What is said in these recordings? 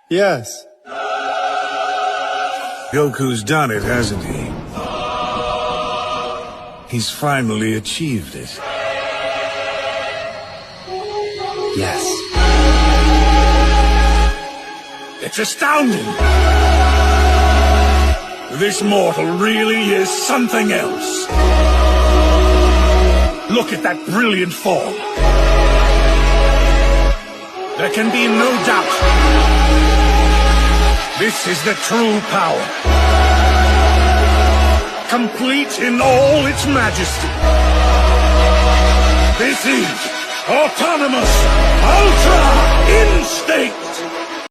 Yes. Goku's done it, hasn't he? He's finally achieved it. Yes. It's astounding! This mortal really is something else. Look at that brilliant form. There can be no doubt. This is the true power. Complete in all its majesty. This is autonomous Ultra Instinct!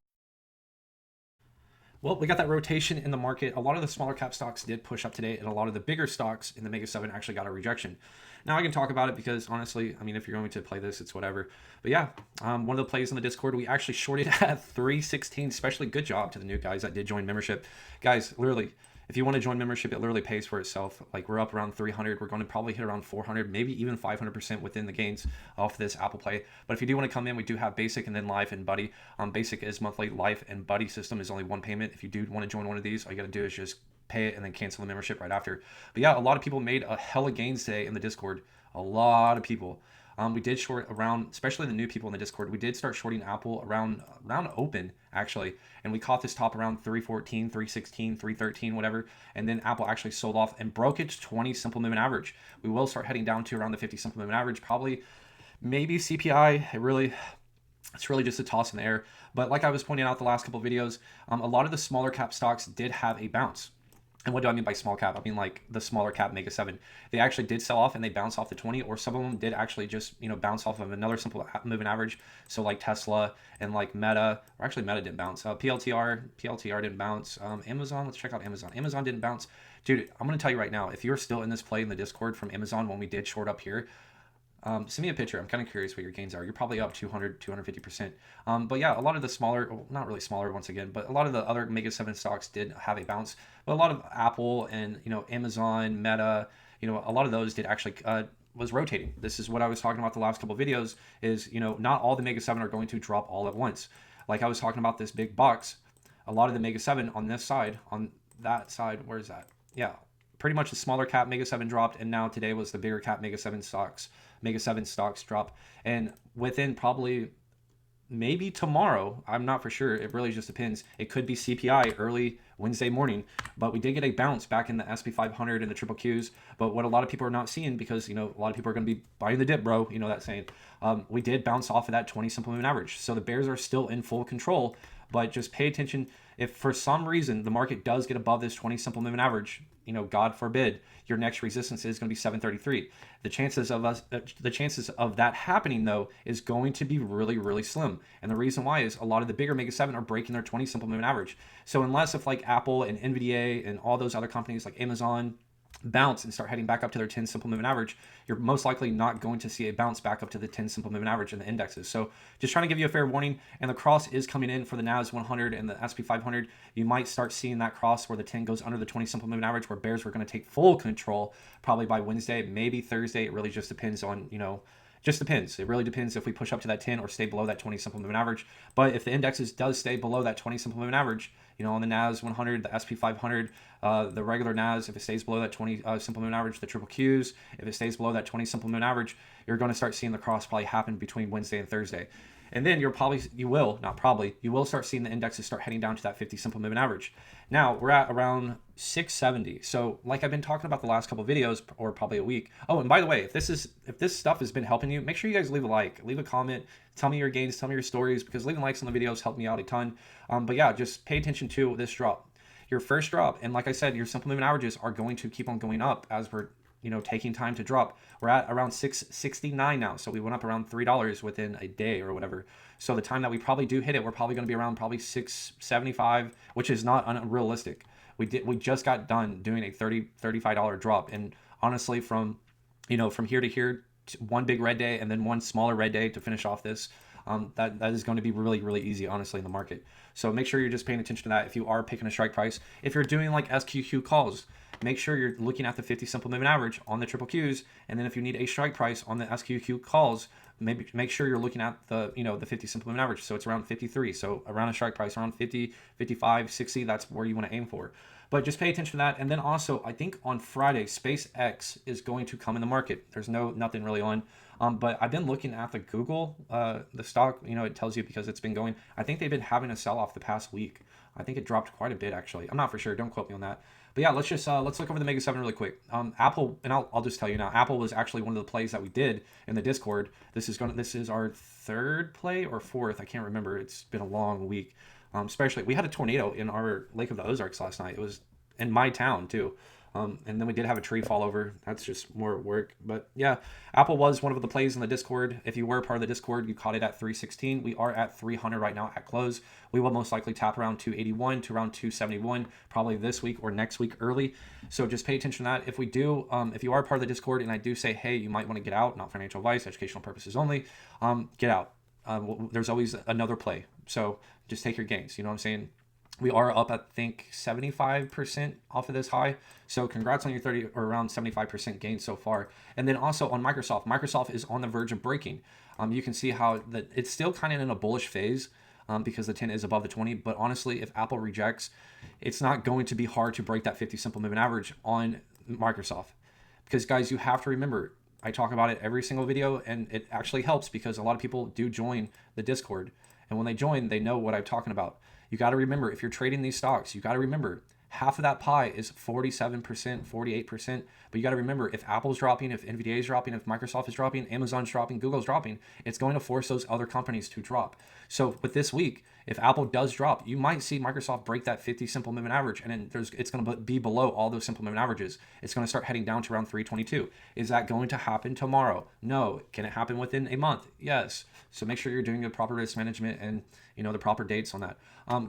Well, we got that rotation in the market. A lot of the smaller cap stocks did push up today, and a lot of the bigger stocks in the Mega 7 actually got a rejection. Now I can talk about it because honestly, I mean, if you're going to play this, it's whatever. But yeah, one of the plays in the Discord, we actually shorted at 316, especially good job to the new guys that did join membership. Guys, literally, if you want to join membership, it literally pays for itself. Like, we're up around 300. We're going to probably hit around 400, maybe even 500% within the gains off this Apple Play. But if you do want to come in, we do have Basic and then Live and Buddy. Basic is monthly. Live and Buddy system is only one payment. If you do want to join one of these, all you got to do is just pay it and then cancel the membership right after. But yeah, a lot of people made a hella gains today in the Discord. A lot of people. We did short around, especially the new people in the Discord, we did start shorting Apple around open, actually. And we caught this top around 314, 316, 313, whatever. And then Apple actually sold off and broke its 20 simple moving average. We will start heading down to around the 50 simple moving average, probably, maybe CPI. It's really just a toss in the air. But like I was pointing out the last couple of videos, a lot of the smaller cap stocks did have a bounce. And what do I mean by small cap? I mean like the smaller cap Mega 7. They actually did sell off and they bounced off the 20, or some of them did actually just, bounce off of another simple moving average. So like Tesla and like Meta, or actually Meta didn't bounce. PLTR didn't bounce. Amazon, let's check out Amazon. Amazon didn't bounce. Dude, I'm going to tell you right now, if you're still in this play in the Discord from Amazon when we did short up here, send me a picture. I'm kind of curious what your gains are. You're probably up 200, 250%. But yeah, a lot of the smaller, well, not really smaller once again, but a lot of the other Mega 7 stocks did have a bounce. But a lot of Apple and, Amazon, Meta, a lot of those did actually, was rotating. This is what I was talking about the last couple of videos is, not all the Mega 7 are going to drop all at once. Like I was talking about this big box, a lot of the Mega 7 on this side, on that side, where is that? Yeah, pretty much the smaller cap Mega 7 dropped, and now today was the bigger cap Mega 7 stocks. Mega 7 stocks drop, and within probably maybe tomorrow, I'm not for sure, it really just depends, it could be CPI early Wednesday morning, but we did get a bounce back in the SP500 and the triple Qs. But what a lot of people are not seeing, because a lot of people are going to be buying the dip, bro, that saying, we did bounce off of that 20 simple moving average. So the bears are still in full control, but just pay attention. If for some reason the market does get above this 20 simple moving average, God forbid, your next resistance is going to be 733. The chances of that happening though is going to be really, really slim. And the reason why is a lot of the bigger Mega 7 are breaking their 20 simple moving average. So unless if like Apple and NVIDIA and all those other companies like Amazon bounce and start heading back up to their 10 simple moving average, you're most likely not going to see a bounce back up to the 10 simple moving average in the indexes. So just trying to give you a fair warning. And the cross is coming in for the NAS 100 and the SP500. You might start seeing that cross where the 10 goes under the 20 simple moving average, where bears were going to take full control probably by Wednesday, maybe Thursday. It really just depends on, just depends. It really depends if we push up to that 10 or stay below that 20 simple moving average. But if the indexes does stay below that 20 simple moving average, on the NAS 100, the SP500, the regular NAS, if it stays below that 20 simple moving average, the triple Qs, if it stays below that 20 simple moving average, you're going to start seeing the cross probably happen between Wednesday and Thursday. And then you will start seeing the indexes start heading down to that 50 simple moving average. Now we're at around 670. So like I've been talking about the last couple of videos, or probably a week. Oh, and by the way, if this stuff has been helping you, make sure you guys leave a like, leave a comment, tell me your gains, tell me your stories, because leaving likes on the videos help me out a ton. But yeah, just pay attention to this drop. Your first drop, and like I said, your simple moving averages are going to keep on going up as we're taking time to drop. We're at around 669 now, so we went up around $3 within a day or whatever. So the time that we probably do hit it, we're probably going to be around probably 675, which is not unrealistic. We just got done doing a $35 drop, and honestly, from here to here, one big red day and then one smaller red day to finish off this, That is going to be really, really easy, honestly, in the market. So make sure you're just paying attention to that if you are picking a strike price. If you're doing like SQQ calls, make sure you're looking at the 50 simple moving average on the triple Qs. And then if you need a strike price on the SQQ calls, maybe make sure you're looking at the, the 50 simple moving average. So it's around 53. So around a strike price around 50, 55, 60, that's where you want to aim for. But just pay attention to that. And then also, I think on Friday, SpaceX is going to come in the market. There's nothing really on. But I've been looking at the Google, the stock, it tells you because it's been going. I think they've been having a sell-off the past week. I think it dropped quite a bit, actually. I'm not for sure. Don't quote me on that. But yeah, let's look over the Mega 7 really quick. Apple, and I'll just tell you now, Apple was actually one of the plays that we did in the Discord. This is our third play or fourth. I can't remember. It's been a long week. Especially, we had a tornado in our Lake of the Ozarks last night. It was in my town too. And then we did have a tree fall over. That's just more work. But yeah, Apple was one of the plays in the Discord. If you were part of the Discord, you caught it at 316. We are at 300 right now at close. We will most likely tap around 281 to around 271, probably this week or next week early. So just pay attention to that. If we do, if you are part of the Discord and I do say, hey, you might want to get out, not financial advice, educational purposes only, get out. There's always another play. So just take your gains. You know what I'm saying? We are up, I think, 75% off of this high. So congrats on your 30 or around 75% gain so far. And then also on Microsoft. Microsoft is on the verge of breaking. You can see how it's still kind of in a bullish phase because the 10 is above the 20. But honestly, if Apple rejects, it's not going to be hard to break that 50 simple moving average on Microsoft. Because guys, you have to remember, I talk about it every single video, and it actually helps because a lot of people do join the Discord. And when they join, they know what I'm talking about. You got to remember, if you're trading these stocks, you got to remember half of that pie is 47%, 48%. But you got to remember, if Apple's dropping, if NVIDIA is dropping, if Microsoft is dropping, Amazon's dropping, Google's dropping, it's going to force those other companies to drop. So with this week, if Apple does drop, you might see Microsoft break that 50 simple moving average, and then it's going to be below all those simple moving averages. It's going to start heading down to around 322. Is that going to happen tomorrow? No. Can it happen within a month? Yes. So make sure you're doing the proper risk management and the proper dates on that.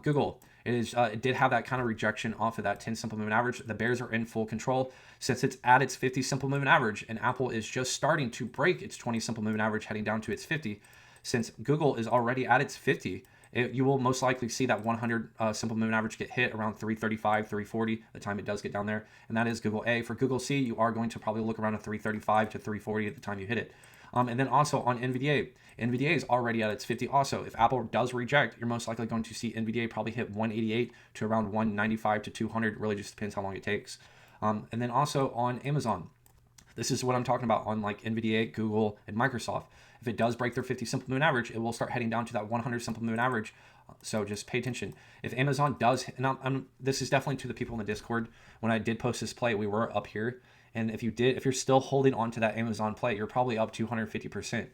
Google, it did have that kind of rejection off of that 10 simple moving average. The bears are in full control since it's at its 50 simple moving average, and Apple is just starting to break its 20 simple moving average, heading down to its 50. Since Google is already at its 50, you will most likely see that 100 simple moving average get hit around 335, 340 the time it does get down there, and that is Google A. For Google C, you are going to probably look around a 335 to 340 at the time you hit it. And then also on NVDA is already at its 50 also. If Apple does reject, you're most likely going to see NVDA probably hit 188 to around 195 to 200. Really just depends how long it takes. And then also on Amazon, this is what I'm talking about on like NVDA, Google, and Microsoft. If it does break their 50 simple moving average, it will start heading down to that 100 simple moving average. So just pay attention. If Amazon does, and this is definitely to the people in the Discord, when I did post this play, we were up here. And if you're still holding on to that Amazon play, you're probably up 250%.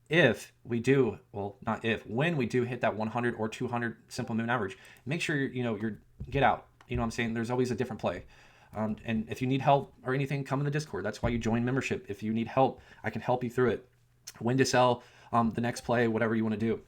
If we do, well, not if, when we do hit that 100 or 200 simple moving average, make sure you're get out. You know what I'm saying? There's always a different play. And if you need help or anything, come in the Discord. That's why you join membership. If you need help, I can help you through it. When to sell, the next play, whatever you want to do.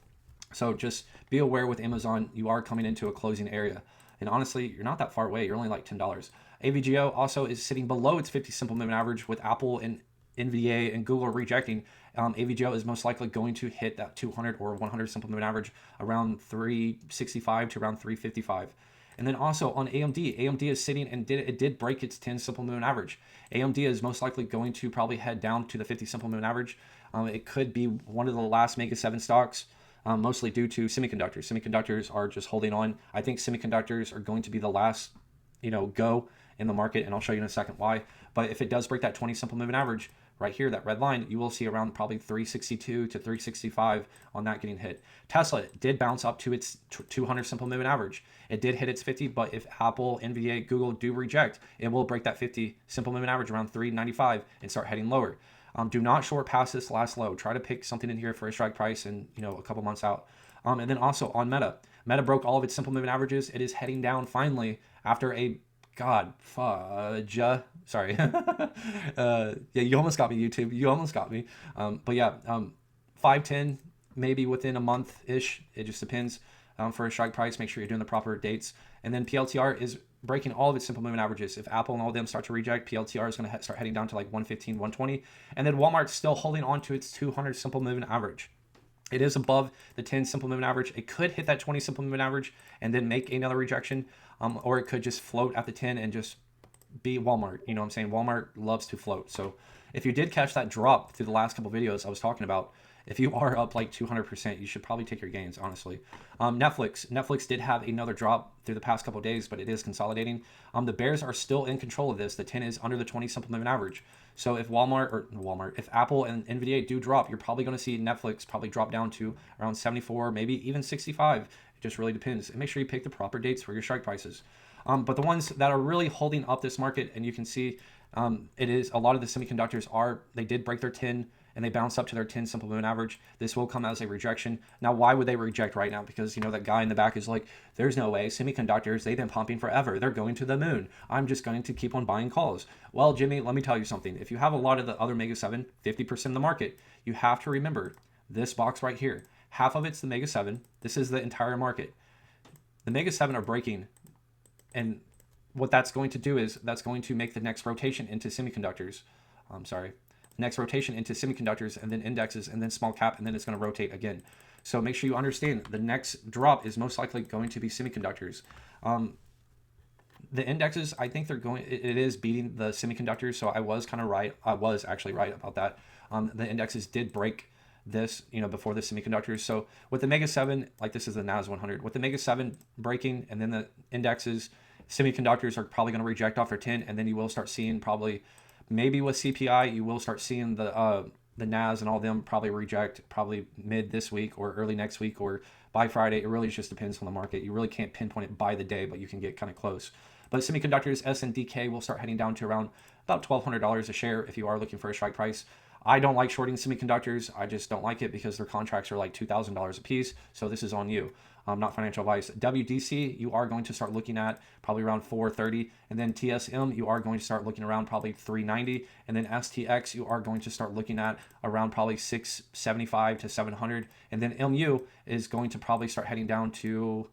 So just be aware with Amazon, you are coming into a closing area. And honestly, you're not that far away. You're only like $10. AVGO also is sitting below its 50 simple moving average with Apple and NVDA and Google rejecting. AVGO is most likely going to hit that 200 or 100 simple moving average around 365 to around 355. And then also on AMD is sitting and did break its 10 simple moving average. AMD is most likely going to probably head down to the 50 simple moving average. It could be one of the last Mega 7 stocks, mostly due to semiconductors. Semiconductors are just holding on. I think semiconductors are going to be the last, go in the market, and I'll show you in a second why. But if it does break that 20 simple moving average right here, that red line, you will see around probably 362 to 365 on that getting hit. Tesla did bounce up to its 200 simple moving average. It did hit its 50, but if Apple, NVIDIA, Google do reject, it will break that 50 simple moving average around 395 and start heading lower. Do not short past this last low. Try to pick something in here for a strike price and a couple months out. And then also on Meta broke all of its simple moving averages. It is heading down finally after a sorry. Yeah, you almost got me, YouTube. You almost got me. But yeah, 510 maybe within a month-ish. It just depends for a strike price. Make sure you're doing the proper dates. And then PLTR is breaking all of its simple moving averages. If Apple and all of them start to reject, PLTR is going to start heading down to like 115, 120. And then Walmart's still holding on to its 200 simple moving average. It is above the 10 simple moving average. It could hit that 20 simple moving average and then make another rejection, or it could just float at the 10 and just be Walmart. You know what I'm saying? Walmart loves to float. So if you did catch that drop through the last couple videos I was talking about, if you are up like 200%, you should probably take your gains, honestly. Netflix did have another drop through the past couple of days, but it is consolidating. The bears are still in control of this. The 10 is under the 20 simple moving average. So if if Apple and Nvidia do drop, you're probably going to see Netflix probably drop down to around 74, maybe even 65. It just really depends. And make sure you pick the proper dates for your strike prices. But the ones that are really holding up this market, and you can see it is a lot of the semiconductors they did break their 10 and they bounce up to their 10 simple moving average. This will come as a rejection. Now, why would they reject right now? Because, you know, that guy in the back is like, there's no way. Semiconductors, they've been pumping forever. They're going to the moon. I'm just going to keep on buying calls. Well, Jimmy, let me tell you something. If you have a lot of the other Mega 7, 50% of the market, you have to remember this box right here. Half of it's the Mega 7. This is the entire market. The Mega 7 are breaking, and what that's going to do is that's going to make the next rotation into semiconductors. Next rotation into semiconductors, and then indexes, and then small cap, and then it's going to rotate again. So make sure you understand the next drop is most likely going to be semiconductors. The indexes, I think it is beating the semiconductors. So I was kind of right. I was actually right about that. The indexes did break this, you know, before the semiconductors. So with the Mega 7, like this is the NAS 100, with the Mega 7 breaking and then the indexes, semiconductors are probably going to reject off their 10, and then you will start seeing probably, maybe with CPI, you will start seeing the NAS and all them probably reject probably mid this week or early next week or by Friday. It really just depends on the market. You really can't pinpoint it by the day, but you can get kind of close. But semiconductors, SNDK will start heading down to around about $1,200 a share if you are looking for a strike price. I don't like shorting semiconductors. I just don't like it because their contracts are like $2,000 a piece. So this is on you. Not financial advice. WDC, you are going to start looking at probably around 430, and then TSM, you are going to start looking around probably 390, and then STX, you are going to start looking at around probably 675 to 700, and then MU is going to probably start heading down to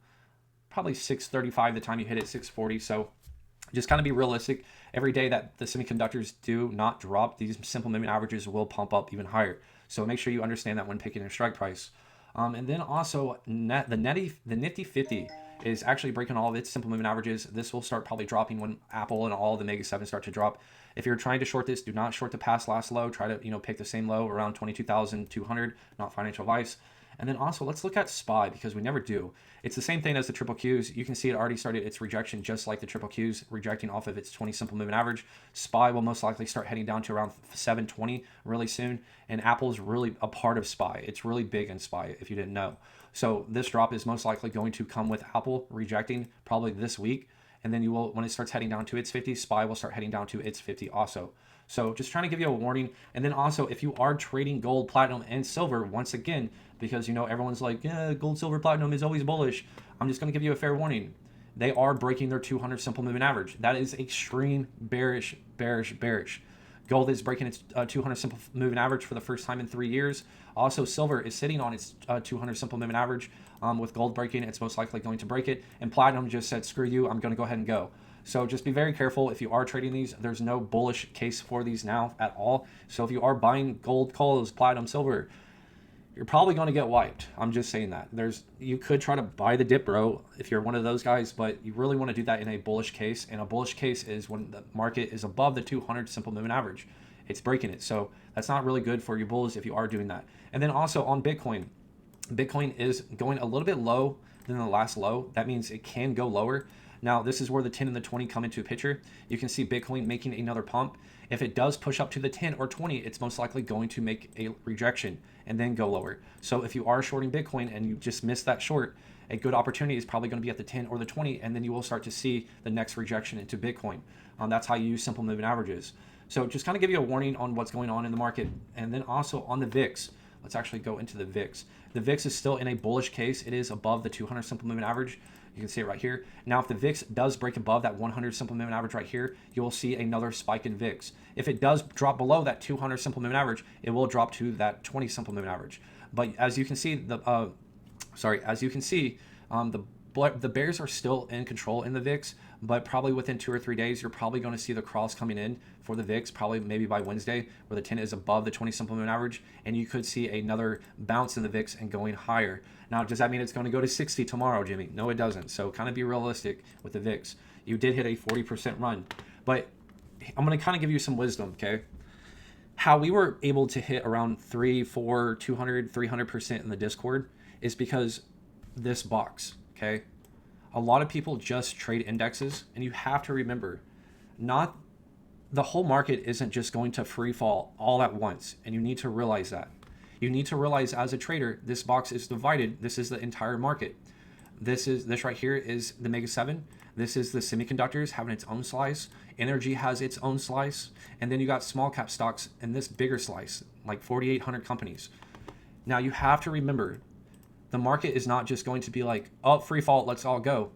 probably 635 the time you hit it, 640. So just kind of be realistic. Every day that the semiconductors do not drop, these simple moving averages will pump up even higher. So make sure you understand that when picking your strike price. And then also the Nifty 50 is actually breaking all of its simple moving averages. This will start probably dropping when Apple and all the Mega 7 start to drop. If you're trying to short this, do not short the past last low. Try to, you know, pick the same low around 22,200, not financial advice. And then also let's look at SPY because we never do. It's the same thing as the triple Qs. You can see it already started its rejection just like the triple Qs, rejecting off of its 20 simple moving average. SPY will most likely start heading down to around 720 really soon. And Apple is really a part of SPY. It's really big in SPY if you didn't know. So this drop is most likely going to come with Apple rejecting probably this week. And then you will, when it starts heading down to its 50, SPY will start heading down to its 50 also. So just trying to give you a warning. And then also, if you are trading gold, platinum, and silver, once again, because, you know, everyone's like, yeah, gold, silver, platinum is always bullish. I'm just going to give you a fair warning. They are breaking their 200 simple moving average. That is extreme bearish. Gold is breaking its 200 simple moving average for the first time in 3 years. Also, silver is sitting on its 200 simple moving average. With gold breaking, it's most likely going to break it. And platinum just said, screw you, I'm going to go ahead and go. So just be very careful if you are trading these. There's no bullish case for these now at all. So if you are buying gold, coals, platinum, silver, you're probably going to get wiped. I'm just saying that. You could try to buy the dip, bro, if you're one of those guys, but you really want to do that in a bullish case. And a bullish case is when the market is above the 200 simple moving average. It's breaking it. So that's not really good for your bulls if you are doing that. And then also on Bitcoin. Bitcoin is going a little bit low than the last low. That means it can go lower. Now, this is where the 10 and the 20 come into a picture. You can see Bitcoin making another pump. If it does push up to the 10 or 20, it's most likely going to make a rejection and then go lower. So if you are shorting Bitcoin and you just missed that short, a good opportunity is probably going to be at the 10 or the 20, and then you will start to see the next rejection into Bitcoin. That's how you use simple moving averages. So just kind of give you a warning on what's going on in the market. And then also on the VIX. Let's actually go into the VIX. The VIX is still in a bullish case. It is above the 200 simple moving average. You can see it right here. Now, if the VIX does break above that 100 simple moving average right here, you will see another spike in VIX. If it does drop below that 200 simple moving average, it will drop to that 20 simple moving average. But as you can see, the the bears are still in control in the VIX, but probably within 2 or 3 days, you're probably going to see the cross coming in for the VIX, probably maybe by Wednesday, where the 10 is above the 20 simple moving average, and you could see another bounce in the VIX and going higher. Now, does that mean it's going to go to 60 tomorrow, Jimmy? No, it doesn't. So kind of be realistic with the VIX. You did hit a 40% run, but I'm going to kind of give you some wisdom, okay? How we were able to hit around 3, 4, 200, 300% in the Discord is because this box, okay? A lot of people just trade indexes, and you have to remember, not the whole market isn't just going to free fall all at once, and you need to realize that. You need to realize as a trader, this box is divided. This is the entire market. This right here is the Mega 7. This is the semiconductors having its own slice. Energy has its own slice. And then you got small cap stocks in this bigger slice, like 4,800 companies. Now you have to remember, the market is not just going to be like, oh, free fall, let's all go.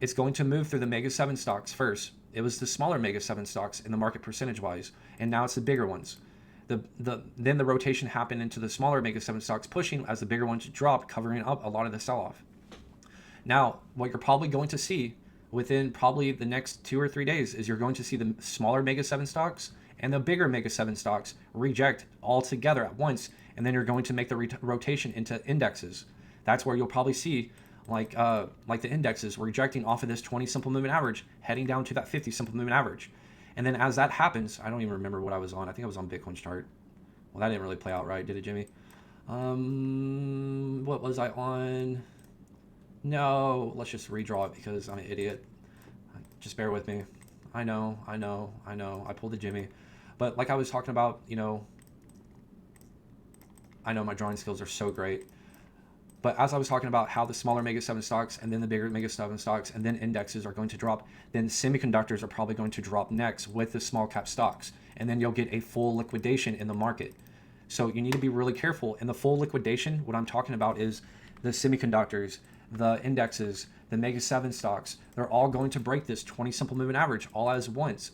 It's going to move through the Mega 7 stocks first. It was the smaller Mega 7 stocks in the market percentage-wise, and now it's the bigger ones. Then the rotation happened into the smaller Mega 7 stocks pushing as the bigger ones drop, covering up a lot of the sell-off. Now, what you're probably going to see within probably the next 2 or 3 days is you're going to see the smaller Mega 7 stocks and the bigger Mega 7 stocks reject all together at once, and then you're going to make the rotation into indexes. That's where you'll probably see like the indexes rejecting off of this 20 simple moving average, heading down to that 50 simple moving average. And then as that happens, I don't even remember what I was on. I think I was on Bitcoin's chart. Well, that didn't really play out right, did it, Jimmy? What was I on? No, let's just redraw it because I'm an idiot. Just bear with me. I know. I pulled the Jimmy. But like I was talking about, I know my drawing skills are so great. But as I was talking about how the smaller Mega 7 stocks and then the bigger Mega 7 stocks and then indexes are going to drop, then semiconductors are probably going to drop next with the small cap stocks. And then you'll get a full liquidation in the market. So you need to be really careful. In the full liquidation, what I'm talking about is the semiconductors, the indexes, the Mega 7 stocks. They're all going to break this 20 simple moving average all in once.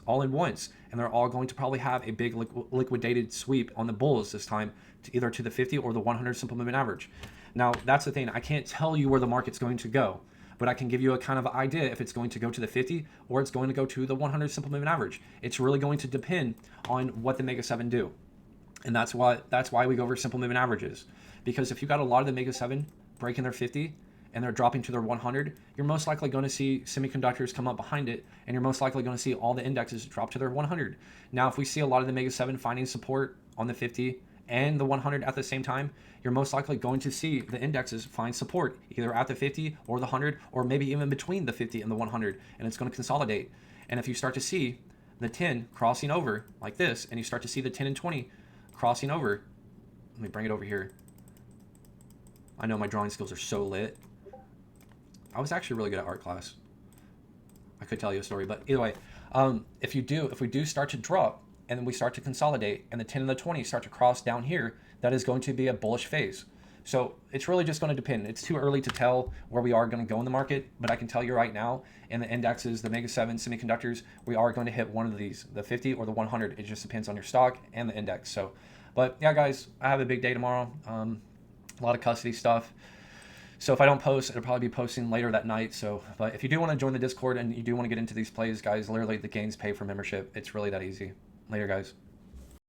And they're all going to probably have a big liquidated sweep on the bulls this time, to either to the 50 or the 100 simple moving average. Now, that's the thing. I can't tell you where the market's going to go, but I can give you a kind of idea if it's going to go to the 50 or it's going to go to the 100 simple moving average. It's really going to depend on what the Mega 7 do. And that's why we go over simple moving averages. Because if you got a lot of the Mega 7 breaking their 50 and they're dropping to their 100, you're most likely going to see semiconductors come up behind it, and you're most likely going to see all the indexes drop to their 100. Now, if we see a lot of the Mega 7 finding support on the 50 and the 100 at the same time, you're most likely going to see the indexes find support either at the 50 or the 100, or maybe even between the 50 and the 100, and it's going to consolidate. And if you start to see the 10 crossing over like this, and you start to see the 10 and 20 crossing over, let me bring it over here. I know my drawing skills are so lit. I was actually really good at art class. I could tell you a story, but either way, if we do start to drop and then we start to consolidate and the 10 and the 20 start to cross down here, that is going to be a bullish phase. So it's really just going to depend. It's too early to tell where we are going to go in the market, but I can tell you right now, in the indexes, the Mega 7 semiconductors, we are going to hit one of these, the 50 or the 100. It just depends on your stock and the index. So, but yeah, guys, I have a big day tomorrow. A lot of custody stuff. So if I don't post, it'll probably be posting later that night. So, but if you do want to join the Discord and you do want to get into these plays, guys, literally the gains pay for membership. It's really that easy. Later, guys.